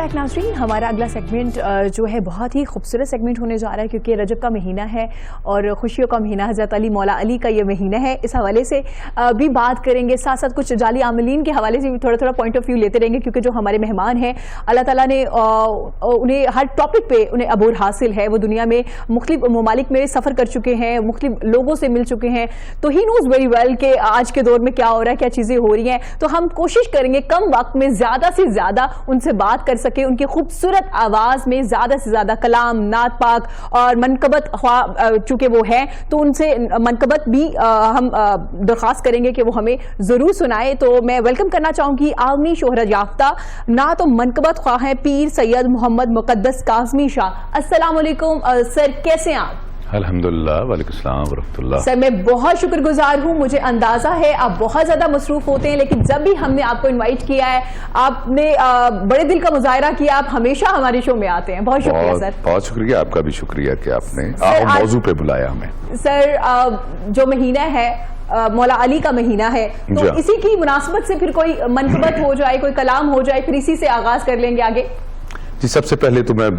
Back ناظرین. ہمارا اگلا سیگمنٹ جو ہے بہت ہی خوبصورت سیگمنٹ ہونے جا رہا ہے کیونکہ رجب کا مہینہ ہے اور خوشیوں کا مہینہ حضرت علی مولا علی کا یہ مہینہ ہے. اس حوالے سے بھی بات کریں گے, ساتھ ساتھ کچھ جعلی عاملین کے حوالے سے بھی تھوڑا پوائنٹ آف ویو لیتے رہیں گے کیونکہ جو ہمارے مہمان ہیں اللہ تعالیٰ نے انہیں ہر ٹاپک پہ انہیں عبور حاصل ہے. وہ دنیا میں مختلف ممالک میں سفر کر چکے ہیں, مختلف لوگوں سے مل چکے ہیں, تو ہی نوز ویری ویل کہ آج کے دور میں کیا ہو رہا ہے, کیا چیزیں ہو رہی ہیں. تو ہم کوشش کریں گے کم وقت میں زیادہ سے زیادہ ان سے بات کر سکیں, ان کی خوبصورت آواز میں زیادہ سے زیادہ کلام, نعت پاک اور منقبت چونکہ وہ ہیں تو ان سے منقبت بھی ہم درخواست کریں گے کہ وہ ہمیں ضرور سنائے. تو میں ویلکم کرنا چاہوں گی عالمی شہرت یافتہ نعت و منقبت خواہ ہیں پیر سید محمد مقدس کاظمی شاہ. السلام علیکم سر, کیسے ہیں آپ؟ الحمدللہ. وعلیکم السلام ورحمۃ اللہ. سر میں بہت شکر گزار ہوں, مجھے اندازہ ہے آپ بہت زیادہ مصروف ہوتے ہیں لیکن جب بھی ہم نے آپ کو انوائٹ کیا ہے آپ نے بڑے دل کا مظاہرہ کیا, آپ ہمیشہ ہمارے شو میں آتے ہیں. بہت شکریہ سر. بہت شکریہ, آپ کا بھی شکریہ کہ آپ نے موضوع پہ بلایا ہمیں. سر جو مہینہ ہے مولا علی کا مہینہ ہے تو اسی کی مناسبت سے پھر کوئی منقبت ہو جائے, کوئی کلام ہو جائے, پھر اسی سے آغاز کر لیں گے آگے. جی, سب سے پہلے تو میں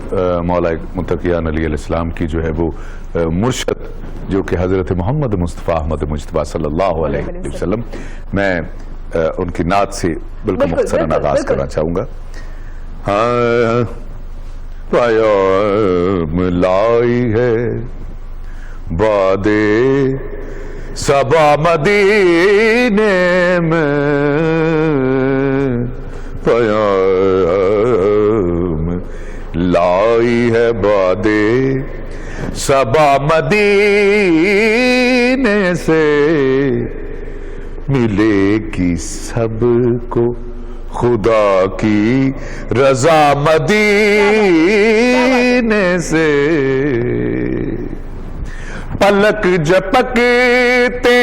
مولا متقیان علیہ السلام کی جو ہے وہ مرشد جو کہ حضرت محمد مصطفیٰ احمد مجتبیٰ صلی اللہ علیہ وسلم, میں ان کی نعت سے بالکل مختصراً آغاز کرنا چاہوں گا. پیام لائی ہے باد صبا مدینے میں, لائی ہے باد صبا مدینے سے, ملے گی سب کو خدا کی رضا مدینے سے. پلک جھپکتے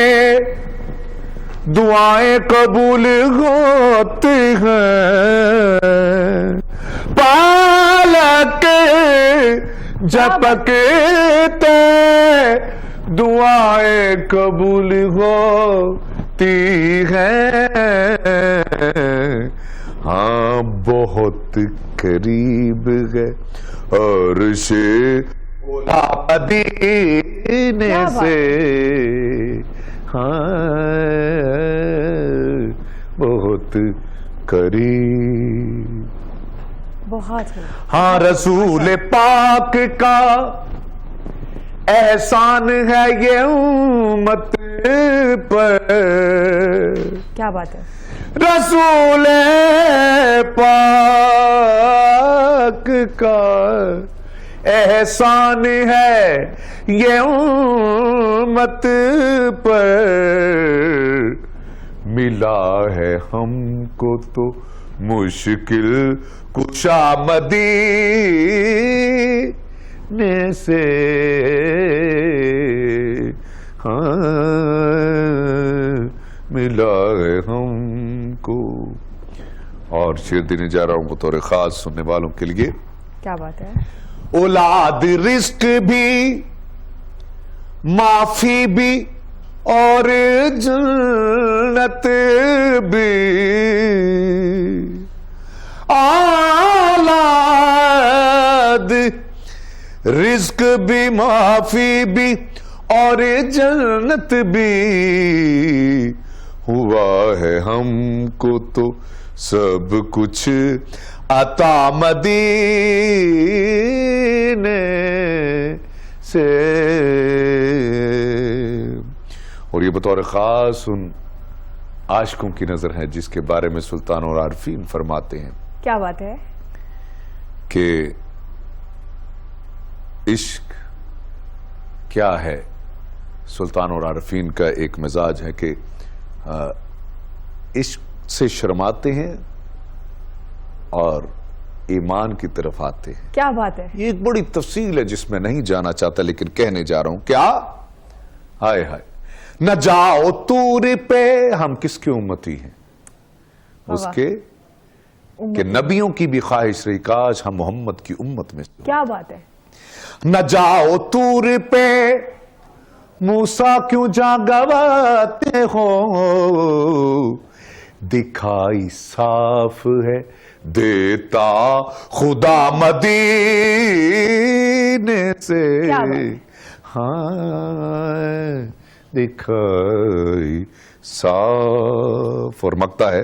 دعائیں قبول ہوتی ہیں, پلک جھپکتے دعائیں قبول ہوتی ہیں. ہاں بہت قریب ہے عرش مدینے سے, ہاں بہت قریب. بہت ہاں رسول پاک کا احسان ہے یہ امت پر. کیا بات ہے. رسول پاک کا احسان ہے یہ امت پر, ملا ہے ہم کو تو مشکل کشا مدینے سے, ہاں ملا ہے ہم کو. اور شعر دینے جا رہا ہوں بطور خاص سننے والوں کے لیے. کیا بات ہے. اولاد رزق بھی, معافی بھی اور جنت بھی, اولاد رزق بھی, معافی بھی اور جنت بھی, ہوا ہے ہم کو تو سب کچھ عطا مدینے سے. اور یہ بطور خاص ان عاشقوں کی نظر ہے جس کے بارے میں سلطان اور عارفین فرماتے ہیں. کیا بات ہے. کہ عشق کیا ہے. سلطان اور عارفین کا ایک مزاج ہے کہ عشق سے شرماتے ہیں اور ایمان کی طرف آتے ہیں. کیا بات ہے. یہ ایک بڑی تفصیل ہے جس میں نہیں جانا چاہتا لیکن کہنے جا رہا ہوں. کیا ہائے ہائے نہ جاؤ طور پہ, ہم کس کے امتی ہیں؟ اس کے کہ نبیوں کی بھی خواہش رہی کاش ہم محمد کی امت میں. کیا بات ہے. نہ جاؤ طور پہ موسیٰ کیوں جا گواتے ہو, دکھائی صاف ہے دیتا خدا مدینے سے ہاں دکھائی صاف. اور مقطع ہے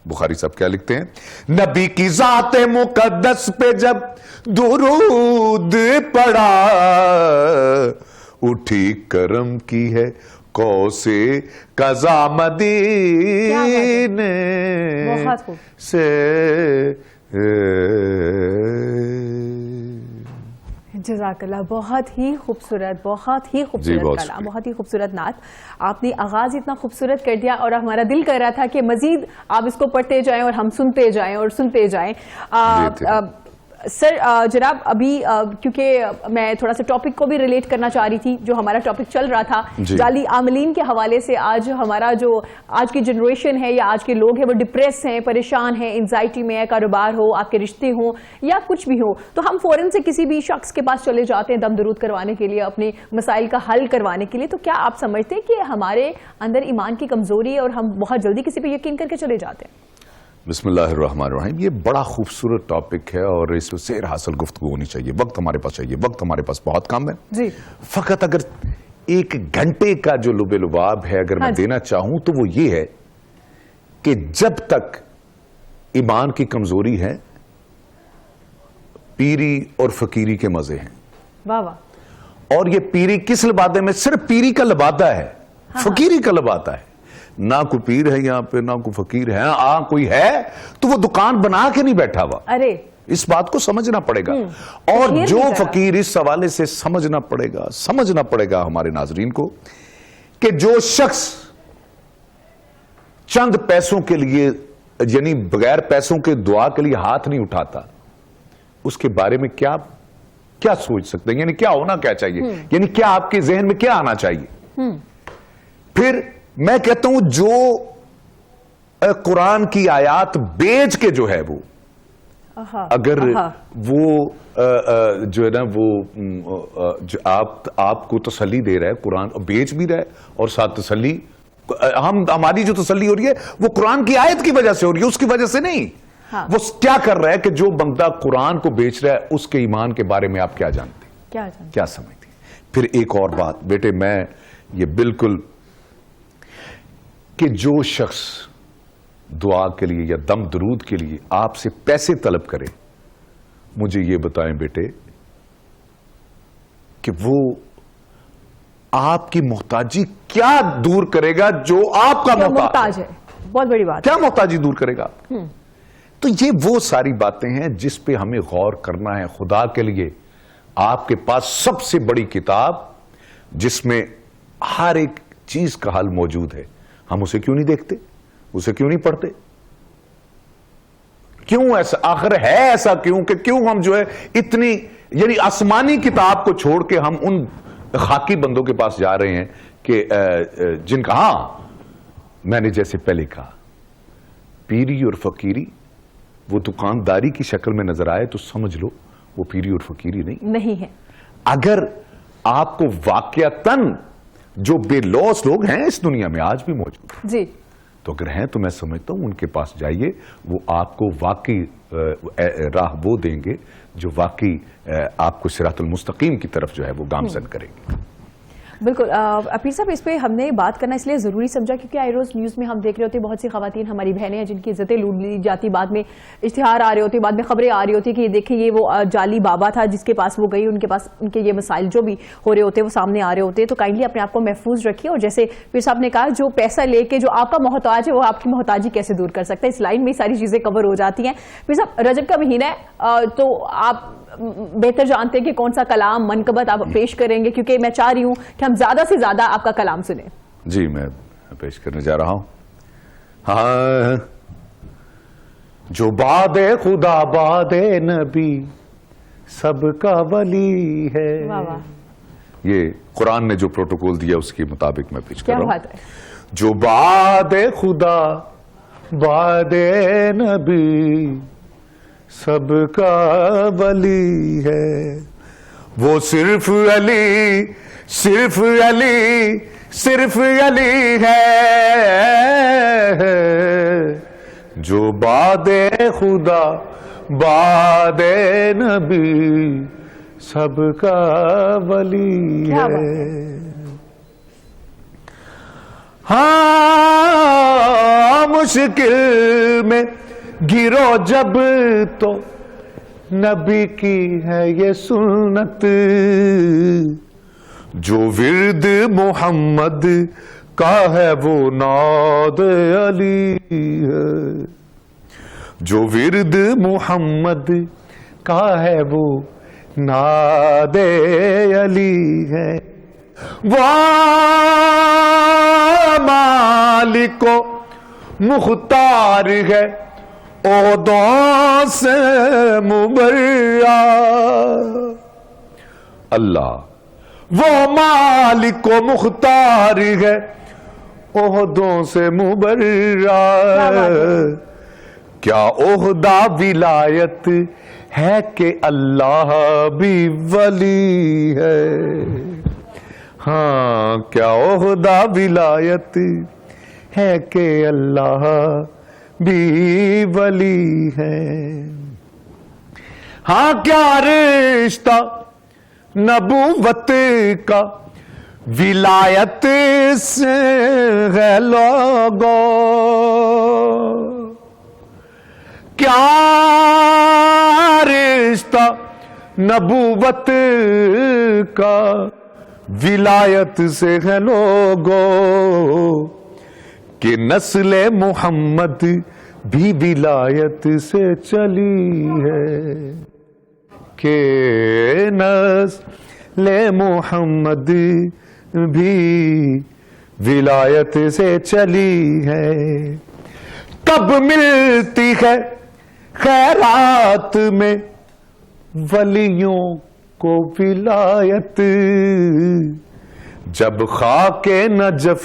بخاری صاحب کیا لکھتے ہیں؟ نبی کی ذات مقدس پہ جب درود پڑا اٹھی کرم کی ہے کوسے قضا مدینے سے. جزاک اللہ. بہت ہی خوبصورت کلام, بہت ہی خوبصورت نعت. آپ نے آغاز اتنا خوبصورت کر دیا اور ہمارا دل کر رہا تھا کہ مزید آپ اس کو پڑھتے جائیں اور ہم سنتے جائیں اور سنتے جائیں. سر جناب ابھی کیونکہ میں تھوڑا سا ٹاپک کو بھی ریلیٹ کرنا چاہ رہی تھی, جو ہمارا ٹاپک چل رہا تھا جعلی عاملین کے حوالے سے. آج ہمارا جو آج کی جنریشن ہے یا آج کے لوگ ہیں وہ ڈپریس ہیں, پریشان ہیں, انزائٹی میں ہے, کاروبار ہو, آپ کے رشتے ہوں یا کچھ بھی ہو, تو ہم فوراً سے کسی بھی شخص کے پاس چلے جاتے ہیں دم درود کروانے کے لیے, اپنے مسائل کا حل کروانے کے لیے. تو کیا آپ سمجھتے ہیں کہ ہمارے اندر ایمان کی کمزوری ہے اور ہم بہت جلدی کسی پہ یقین کر کے چلے جاتے ہیں؟ بسم اللہ الرحمن الرحیم. یہ بڑا خوبصورت ٹاپک ہے اور اس میں سیر حاصل گفتگو ہونی چاہیے. وقت ہمارے پاس چاہیے, وقت ہمارے پاس بہت کم ہے جی. فقط اگر 1 گھنٹے کا جو لب لباب ہے اگر میں دینا چاہوں تو وہ یہ ہے کہ جب تک ایمان کی کمزوری ہے پیری اور فقیری کے مزے ہیں. واہ واہ. اور یہ پیری کس لبادے میں؟ صرف پیری کا لبادہ ہے, فقیری کا لبادہ ہے. نہ کوئی پیر ہے یہاں پہ, نہ کوئی فقیر ہے. کوئی ہے تو وہ دکان بنا کے نہیں بیٹھا ہوا. ارے اس بات کو سمجھنا پڑے گا. اور جو فقیر اس حوالے سے سمجھنا پڑے گا ہمارے ناظرین کو کہ جو شخص چند پیسوں کے لیے یعنی بغیر پیسوں کے دعا کے لیے ہاتھ نہیں اٹھاتا, اس کے بارے میں کیا سوچ سکتے ہیں؟ یعنی کیا ہونا کیا چاہیے, یعنی کیا آپ کے ذہن میں کیا آنا چاہیے؟ پھر میں کہتا ہوں جو قرآن کی آیات بیچ کے جو ہے وہ اگر وہ جو ہے نا وہ جو آپ کو تسلی دے رہا ہے, قرآن بیچ بھی رہا ہے اور ساتھ تسلی, ہماری جو تسلی ہو رہی ہے وہ قرآن کی آیت کی وجہ سے ہو رہی ہے, اس کی وجہ سے نہیں. وہ کیا کر رہا ہے کہ جو بندہ قرآن کو بیچ رہا ہے اس کے ایمان کے بارے میں آپ کیا جانتے ہیں, کیا سمجھتے ہیں؟ پھر ایک اور بات بیٹے, میں یہ بالکل کہ جو شخص دعا کے لیے یا دم درود کے لیے آپ سے پیسے طلب کرے, مجھے یہ بتائیں بیٹے کہ وہ آپ کی محتاجی کیا دور کرے گا جو آپ کا محتاج ہے؟ بہت بڑی بات. کیا محتاجی دور کرے گا؟ تو یہ وہ ساری باتیں ہیں جس پہ ہمیں غور کرنا ہے. خدا کے لیے آپ کے پاس سب سے بڑی کتاب جس میں ہر ایک چیز کا حل موجود ہے, ہم اسے کیوں نہیں دیکھتے, اسے کیوں نہیں پڑھتے؟ کیوں ایسا آخر ہے ایسا کیوں کہ کیوں ہم جو ہے اتنی یعنی آسمانی کتاب کو چھوڑ کے ہم ان خاکی بندوں کے پاس جا رہے ہیں کہ جن کا میں نے جیسے پہلے کہا پیری اور فقیری وہ دکانداری کی شکل میں نظر آئے تو سمجھ لو وہ پیری اور فقیری نہیں ہے. اگر آپ کو واقعتاً جو بے لوس لوگ ہیں اس دنیا میں آج بھی موجود ہیں جی, تو اگر ہیں تو میں سمجھتا ہوں ان کے پاس جائیے, وہ آپ کو واقعی راہ وہ دیں گے جو واقعی آپ کو صراط المستقیم کی طرف جو ہے وہ گامزن کریں گے. بالکل پیر صاحب, اس پہ ہم نے بات کرنا اس لیے ضروری سمجھا کیونکہ آئی روز نیوز میں ہم دیکھ رہے ہوتے ہیں بہت سی خواتین ہماری بہنیں ہیں جن کی عزتیں لوٹ لی جاتی, بعد میں اشتہار آ رہے ہوتے, بعد میں خبریں آ رہی ہوتی کہ یہ دیکھیں یہ وہ جعلی بابا تھا جس کے پاس وہ گئی, ان کے پاس ان کے یہ مسائل جو بھی ہو رہے ہوتے وہ سامنے آ رہے ہوتے. تو کائنڈلی اپنے آپ کو محفوظ رکھیے. اور جیسے پیر صاحب نے کہا جو پیسہ لے کے جو آپ کا محتاج ہے وہ آپ کی محتاجی کیسے دور کر سکتا ہے, اس لائن میں ساری چیزیں کور ہو جاتی ہیں. پیر صاحب رجب کا مہینہ ہے تو آپ بہتر جانتے ہیں کہ کون سا کلام منقبت آپ پیش کریں گے, کیونکہ میں چاہ رہی ہوں کہ ہم زیادہ سے زیادہ آپ کا کلام سنیں. جی میں پیش کرنے جا رہا ہوں. ہاں جو باد خدا باد نبی سب کا ولی ہے, یہ قرآن نے جو پروٹوکول دیا اس کے مطابق میں پیش کر رہا ہوں. جو باد خدا باد نبی سب کا ولی ہے, وہ صرف علی صرف علی صرف علی ہے, جو باد خدا باد نبی سب کا ولی کیا بات ہے. ہے. ہاں مشکل میں گرو جب تو نبی کی ہے یہ سنت. جو ورد محمد کا ہے وہ ناد علی ہے. جو ورد محمد کا ہے وہ ناد علی ہے. وہ مالک و مختار ہے عہدوں سے مبرا. اللہ وہ مالک و مختار ہے عہدوں سے مبرا. کیا عہدہ ولایت ہے کہ اللہ بھی ولی ہے. ہاں کیا عہدہ ولایت ہے کہ اللہ بھی ولی ہے. ہاں کیا رشتہ نبوت کا ولایت سے ہے لوگو. کیا رشتہ نبوت کا ولایت سے ہے لوگو کہ نسل محمد بھی ولایت سے چلی ہے. کہ نسل محمد بھی ولایت سے چلی ہے. کب ملتی ہے خیرات میں ولیوں کو ولایت. جب خاک نجف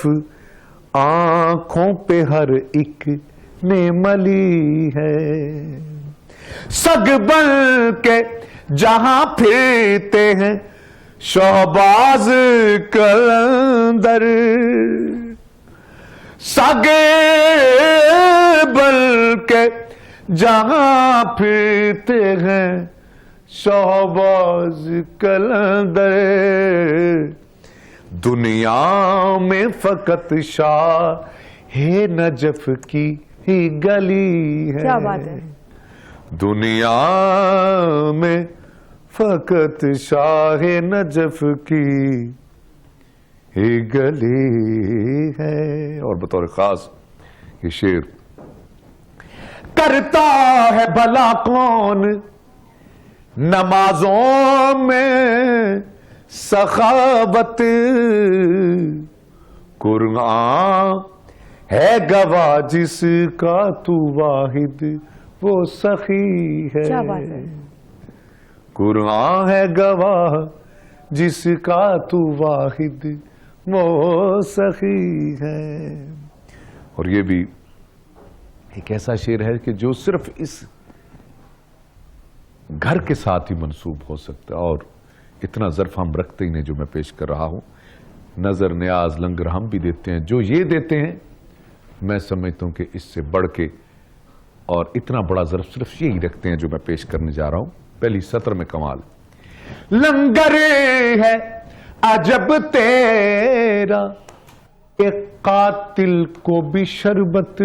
آنکھوں پہ ہر ایک نے ملی ہے. سگ بن کے جہاں پھرتے ہیں شہباز کلندر. سگ بن کے جہاں پھرتے ہیں شہباز کلندر. دنیا میں فقط شاہ نجف کی ہی گلی ہے. کیا بات ہے. دنیا میں فقط شاہ نجف کی ہی گلی ہے. اور بطور خاص یہ شعر کرتا ہے بھلا کون نمازوں میں سخاوت. قرآن ہے گواہ جس کا تو واحد وہ سخی ہے. کیا بات ہے. قرآن ہے گواہ جس کا تو واحد وہ سخی ہے. اور یہ بھی ایک ایسا شعر ہے کہ جو صرف اس گھر کے ساتھ ہی منسوب ہو سکتا ہے. اور اتنا ظرف ہم رکھتے ہی نہیں جو میں پیش کر رہا ہوں. نظر نیاز لنگر ہم بھی دیتے ہیں. جو یہ دیتے ہیں میں سمجھتا ہوں کہ اس سے بڑھ کے اور اتنا بڑا ظرف صرف یہی رکھتے ہیں جو میں پیش کرنے جا رہا ہوں. پہلی سطر میں کمال. لنگر ہے عجب تیرا ایک قاتل کو بھی شربت.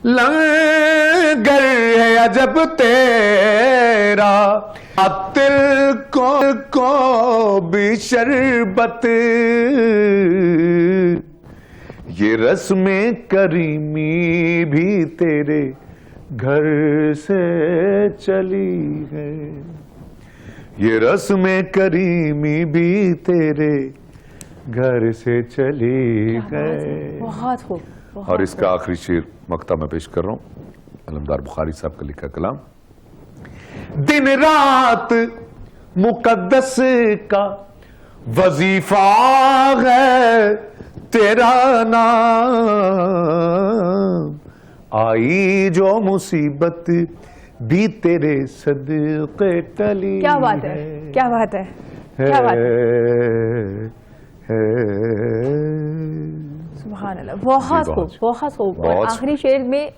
لنگر ہے عجب تیرا قاتل کو بھی شربت. یہ رسم کریمی بھی تیرے گھر سے چلی ہے. یہ رسم کریمی بھی تیرے گھر سے چلی ہے. بہت خوب. اور اس کا آخری شعر مقطع میں پیش کر رہا ہوں. علمدار بخاری صاحب کا لکھا کلام. دن رات مقدس کا وظیفہ ہے تیرا نام. آئی جو مصیبت بھی تیرے صدقے ٹلی. کیا بات ہے. کیا بات ہے. کیا بات ہے. سبحان سبحان اللہ, بہت خوب, بہت خوب. اور آخری شعر میں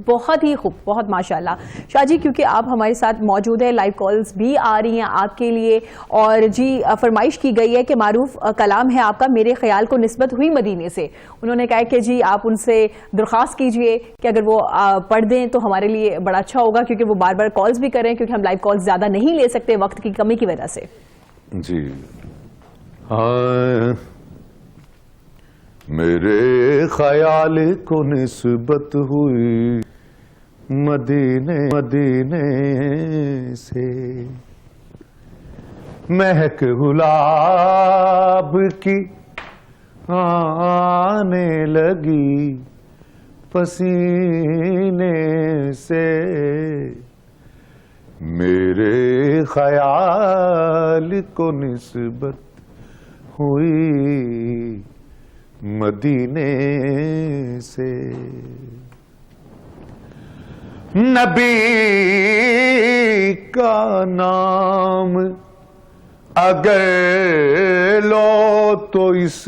بہت ہی خوب, بہت ماشاءاللہ. شاہ جی کیونکہ آپ ہمارے ساتھ موجود ہیں, لائیو کالز بھی آ رہی ہیں آپ کے لیے, اور جی فرمائش کی گئی ہے کہ معروف کلام ہے آپ کا میرے خیال کو نسبت ہوئی مدینے سے. انہوں نے کہا کہ جی آپ ان سے درخواست کیجئے کہ اگر وہ پڑھ دیں تو ہمارے لیے بڑا اچھا ہوگا, کیونکہ وہ بار بار کالز بھی کریں, کیونکہ ہم لائیو کالز زیادہ نہیں لے سکتے وقت کی کمی کی وجہ سے. جی میرے خیال کو نسبت ہوئی مدینے سے, مہک گلاب کی آنے لگی پسینے سے, میرے خیال کو نسبت ہوئی مدینے سے. نبی کا نام اگر لو تو اس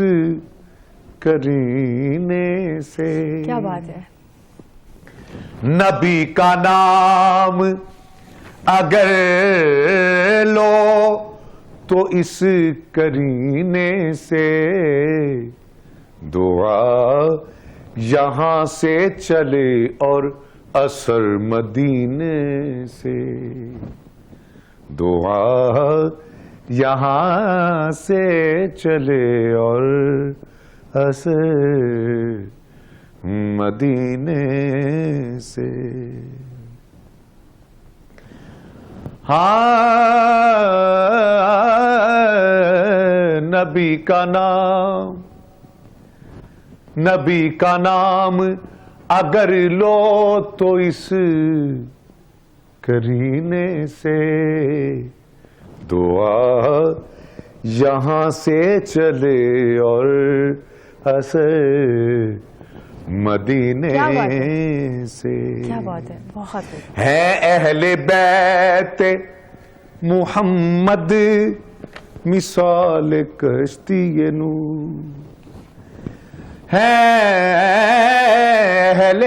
کرینے سے. کیا بات ہے. نبی کا نام اگر لو تو اس کرینے سے, دعا یہاں سے چلے اور اثر مدینے سے, دعا یہاں سے چلے اور اثر مدینے سے. نبی کا نام, نبی کا نام اگر لو تو اس کرینے سے, دعا یہاں سے چلے اور اثر مدینے سے. کیا بات ہے, بہت ہے اہل بیت محمد مثال کشتی نور, ہے اہل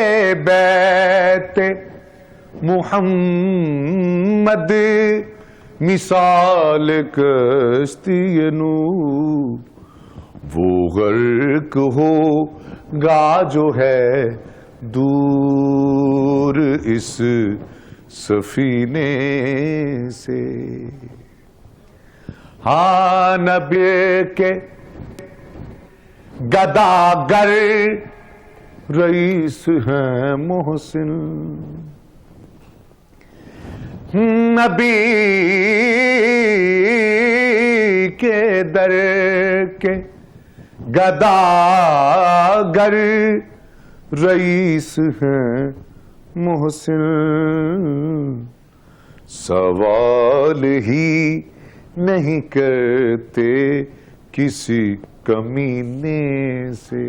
بیت محمد مثال کشتی نور, وہ غرق ہوگا جو ہے دور اس سفینے سے. ہاں نبی کے گداگر رئیس ہیں محسن, نبی کے در کے گداگر رئیس ہیں محسن, سوال ہی نہیں کرتے کسی کمینے سے,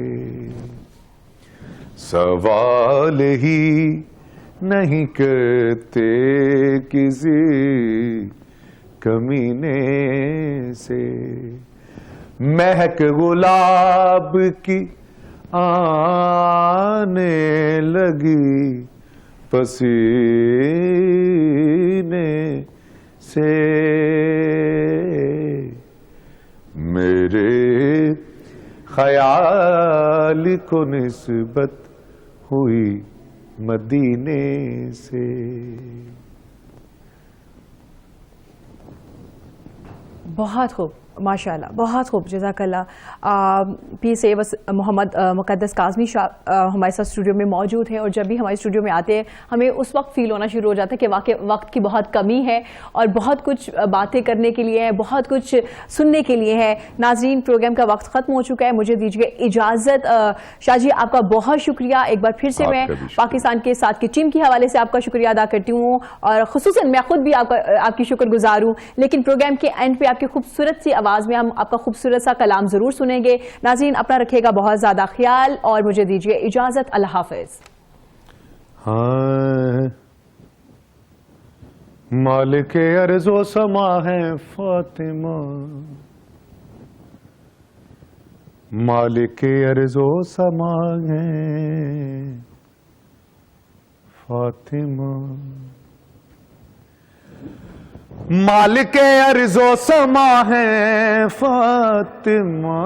سوال ہی نہیں کرتے کسی کمینے سے. مہک گلاب کی آنے لگی پسینے سے, میرے خیال کو نسبت ہوئی مدینے سے. بہت خوب, ماشاءاللہ, بہت خوب, جزاک اللہ. پیر سید محمد مقدس کاظمی شاہ ہمارے ساتھ اسٹوڈیو میں موجود ہیں, اور جب بھی ہمارے اسٹوڈیو میں آتے ہیں ہمیں اس وقت فیل ہونا شروع ہو جاتا ہے کہ واقعی وقت کی بہت کمی ہے اور بہت کچھ باتیں کرنے کے لیے ہے, بہت کچھ سننے کے لیے ہے. ناظرین, پروگرام کا وقت ختم ہو چکا ہے, مجھے دیجیے اجازت. شاہ جی آپ کا بہت شکریہ. ایک بار پھر سے میں پاکستان کے ساتھ کی ٹیم کے حوالے سے آپ کا شکریہ ادا کرتی ہوں, اور خصوصاً میں خود بھی آپ کی شکر گزار ہوں. لیکن پروگرام کے اینڈ پہ آپ کی خوبصورت سی آواز میں ہم آپ کا خوبصورت سا کلام ضرور سنیں گے. ناظرین اپنا رکھیے گا بہت زیادہ خیال, اور مجھے دیجیے اجازت. اللہ حافظ. مالک ارض و سما ہے فاطمہ, مالک ارض و سما ہے فاطمہ، مالک ارض و سما ہے فاطمہ،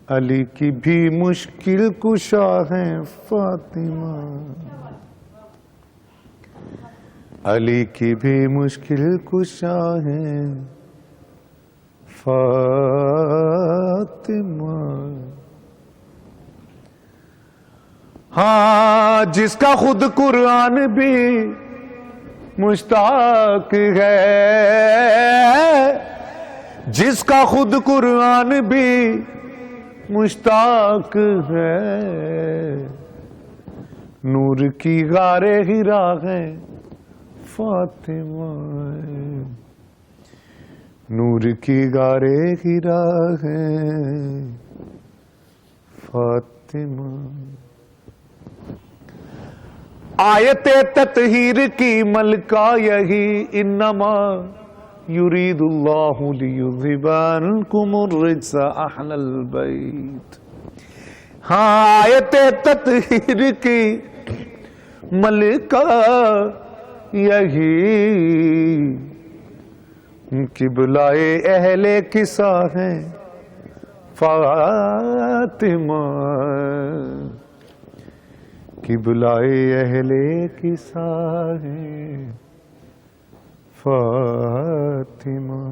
علی کی بھی مشکل کشا ہے فاطمہ، علی کی بھی مشکل کشا ہے فاطمہ۔ ہاں جس کا خود قرآن بھی مشتاق ہے، جس کا خود قرآن بھی مشتاق ہے، نور کی غار ہرا ہے فاطمہ، نور کی غار ہرا ہے فاطمہ۔ آیت تطہیر کی ملکہ یہی، انما یرید اللہ لیذھب عنکم الرجس اہل البیت۔ ہاں آیت تطہیر کی ملکہ یہی، قبلہ اہل کسا ہے فاطمہ، قبلہ اہل کسا ہے فاطمہ۔